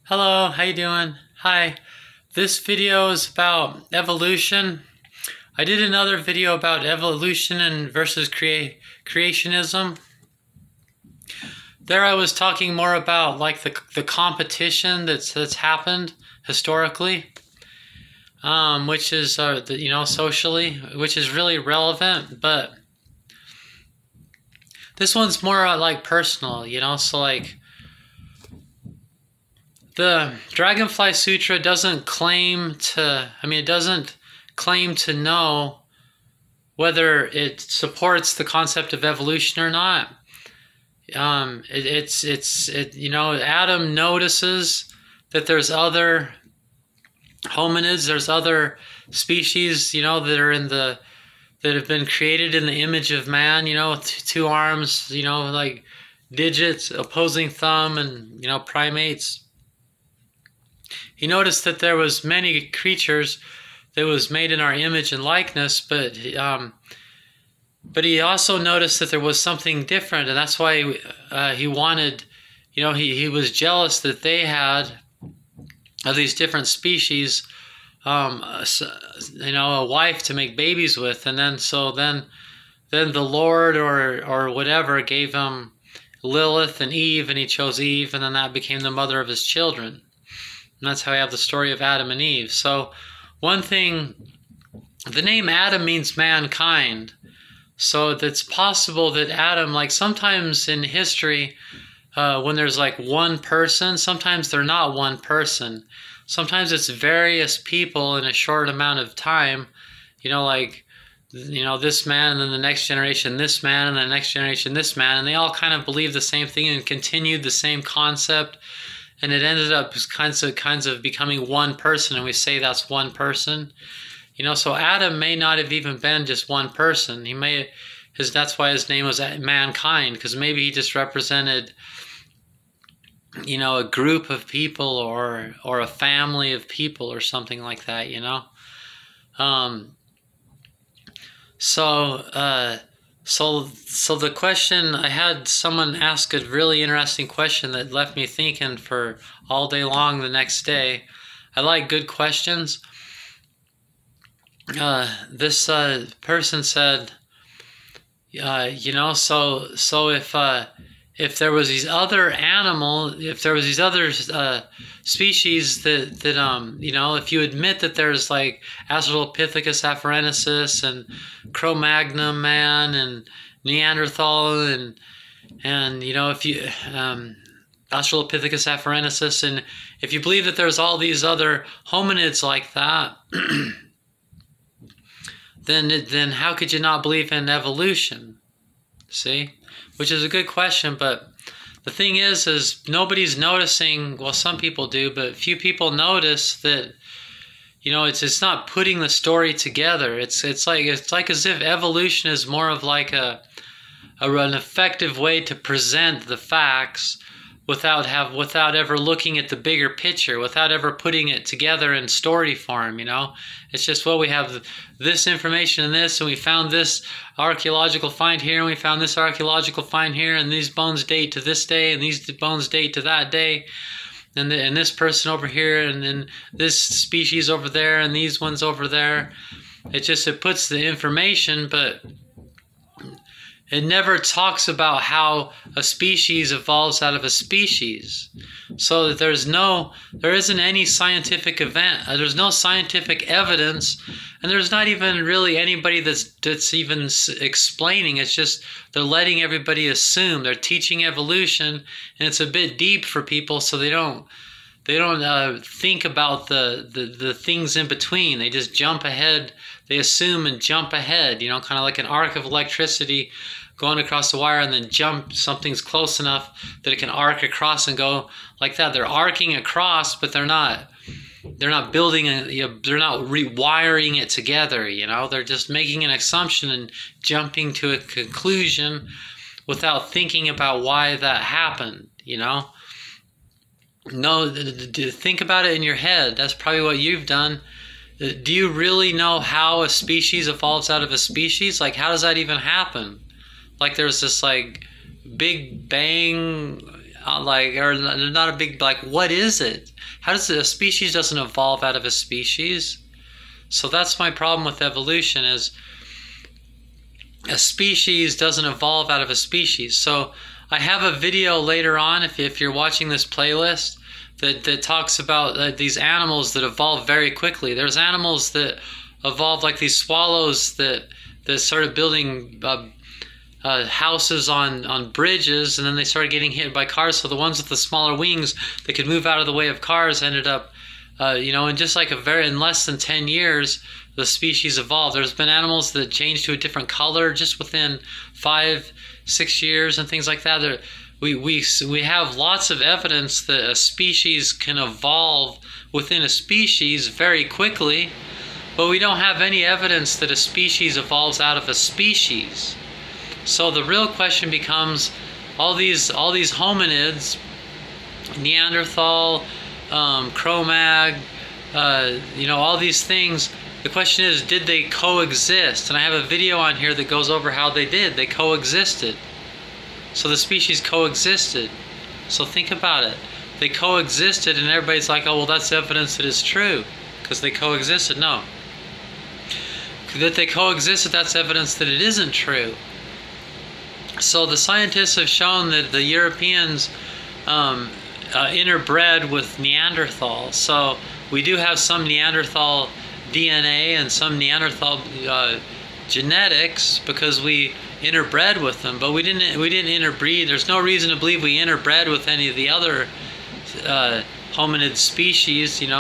Hello, how you doing? Hi. This video is about evolution. I did another video about evolution and versus creationism. There I was talking more about like the competition that's happened historically, which is socially, which is really relevant, but this one's more like personal, so like the Dragonfly Sutra doesn't claim to, it doesn't claim to know whether it supports the concept of evolution or not. Adam notices that there's other hominids, there's other species, that have been created in the image of man, two arms, like digits, opposing thumb, and, primates. He noticed that there was many creatures that was made in our image and likeness, but he also noticed that there was something different, and that's why he wanted, he was jealous that they had, of these different species, a wife to make babies with, and then the Lord or whatever gave him Lilith and Eve, and he chose Eve, and then that became the mother of his children. And that's how we have the story of Adam and Eve. So one thing, the name Adam means mankind. So it's possible that Adam, like sometimes in history, when there's like one person, sometimes they're not one person. Sometimes it's various people in a short amount of time, this man, and then the next generation this man, and the next generation this man, and they all kind of believe the same thing and continued the same concept. And it ended up kinds of becoming one person, and we say that's one person. So Adam may not have even been just one person. That's why his name was mankind, because maybe he just represented, a group of people or a family of people or something like that, So the question, I had someone ask a really interesting question that left me thinking for all day long the next day. I like good questions. This person said, if there was these other species that if you admit that there's like Australopithecus afarensis and Cro-Magnon man and Neanderthal and if you Australopithecus afarensis, and if you believe that there's all these other hominids like that, then how could you not believe in evolution? See? Which is a good question, but the thing is nobody's noticing. Well, some people do, but few people notice that. It's not putting the story together. It's like as if evolution is more of like an effective way to present the facts without ever looking at the bigger picture, without ever putting it together in story form. It's just, well, we have this information and this, and we found this archaeological find here, and we found this archaeological find here, and these bones date to this day, and these bones date to that day, and this person over here, and then this species over there, and these ones over there. It puts the information, but it never talks about how a species evolves out of a species. So that there isn't any scientific event. There's no scientific evidence, and there's not even really anybody that's even explaining. It's just they're letting everybody assume. They're teaching evolution, and it's a bit deep for people, so they don't think about the things in between. They just jump ahead. They assume and jump ahead, kind of like an arc of electricity going across the wire, and then something's close enough that it can arc across and go like that. They're arcing across, but they're not building they're not rewiring it together, They're just making an assumption and jumping to a conclusion without thinking about why that happened, No, think about it in your head. That's probably what you've done. Do you really know how a species evolves out of a species? Like, how does that even happen? Like, there's this like big bang like, or they're not a big, like, what is it? How does a species doesn't evolve out of a species? So that's my problem with evolution, is a species doesn't evolve out of a species. So I have a video later on, if you're watching this playlist, that talks about these animals that evolve very quickly. There's animals that evolve, like these swallows that started building houses on bridges, and then they started getting hit by cars. So the ones with the smaller wings that could move out of the way of cars ended up, in just like in less than 10 years, the species evolved. There's been animals that changed to a different color just within 5-6 years and things like that. We have lots of evidence that a species can evolve within a species very quickly, but we don't have any evidence that a species evolves out of a species. So the real question becomes, all these hominids, Neanderthal, Cro-Mag, all these things, the question is, did they coexist? And I have a video on here that goes over how they did. They coexisted. So the species coexisted. So think about it. They coexisted, and everybody's like, oh, well, that's evidence that it's true because they coexisted. No. That they coexisted, that's evidence that it isn't true. So the scientists have shown that the Europeans interbred with Neanderthal. So we do have some Neanderthal DNA and some Neanderthal genetics because we interbred with them, but we didn't interbreed. There's no reason to believe we interbred with any of the other hominid species. The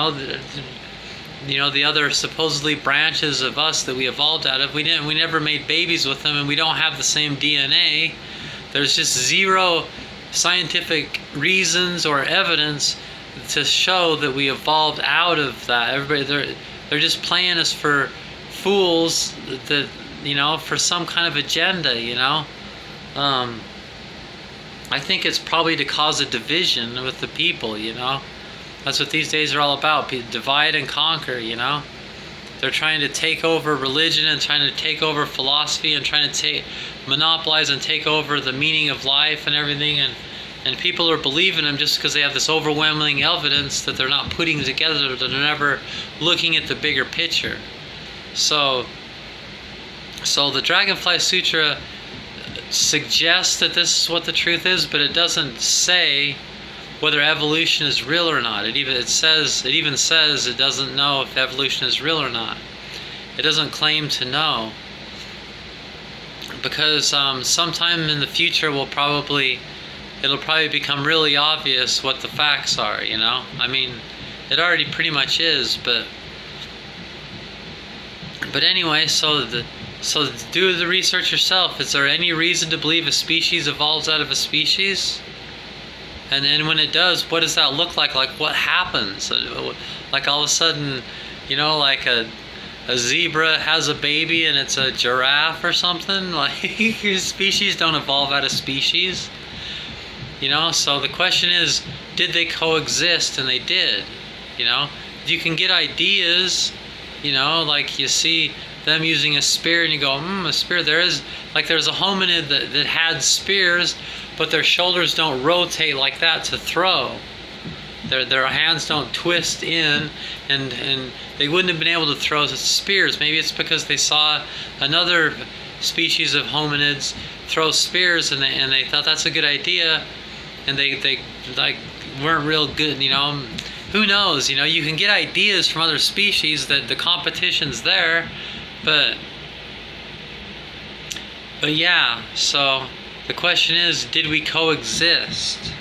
other supposedly branches of us that we evolved out of. We never made babies with them, and we don't have the same DNA. There's just zero scientific reasons or evidence to show that we evolved out of that. Everybody, they're just playing us for fools, that for some kind of agenda. I think it's probably to cause a division with the people. That's what these days are all about. Divide and conquer. They're trying to take over religion and trying to take over philosophy and trying to monopolize and take over the meaning of life and everything. And people are believing them just because they have this overwhelming evidence that they're not putting together, that they're never looking at the bigger picture. So the Dragonfly Sutra suggests that this is what the truth is, but it doesn't say whether evolution is real or not. It even says it doesn't know if evolution is real or not. It doesn't claim to know, because sometime in the future it'll probably become really obvious what the facts are. I mean, it already pretty much is, but anyway, so do the research yourself. Is there any reason to believe a species evolves out of a species? And when it does, what does that look like? Like, what happens? Like, all of a sudden, like a zebra has a baby and it's a giraffe or something? Like, species don't evolve out of species. So the question is, did they coexist? And they did. You can get ideas, like you see them using a spear and you go, a spear. There's a hominid that had spears, but their shoulders don't rotate like that to throw. Their hands don't twist in, and they wouldn't have been able to throw spears. Maybe it's because they saw another species of hominids throw spears, and they thought that's a good idea, and they like weren't real good. Who knows? You can get ideas from other species, that the competition's there, but yeah. So the question is, did we coexist?